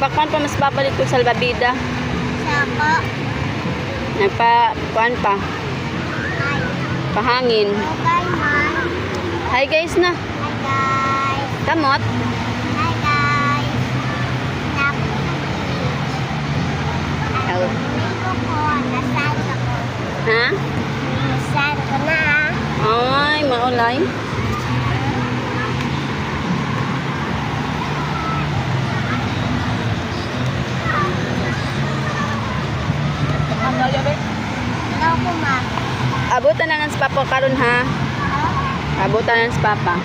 Nagpakuan pa mas babalik ko sa Albabida. Sako. Nagpakuan pa. Hi. Pahangin. Okay, man. Hi guys na. Hi, guys. Kamot. Hi, guys. Naku. Oh. Ko, nasaan ako. Ha? Nasaan ko na, Ay, maulay. Hello po, ma'am. Abutan na ng papa karon ha. Abutan na ng papa.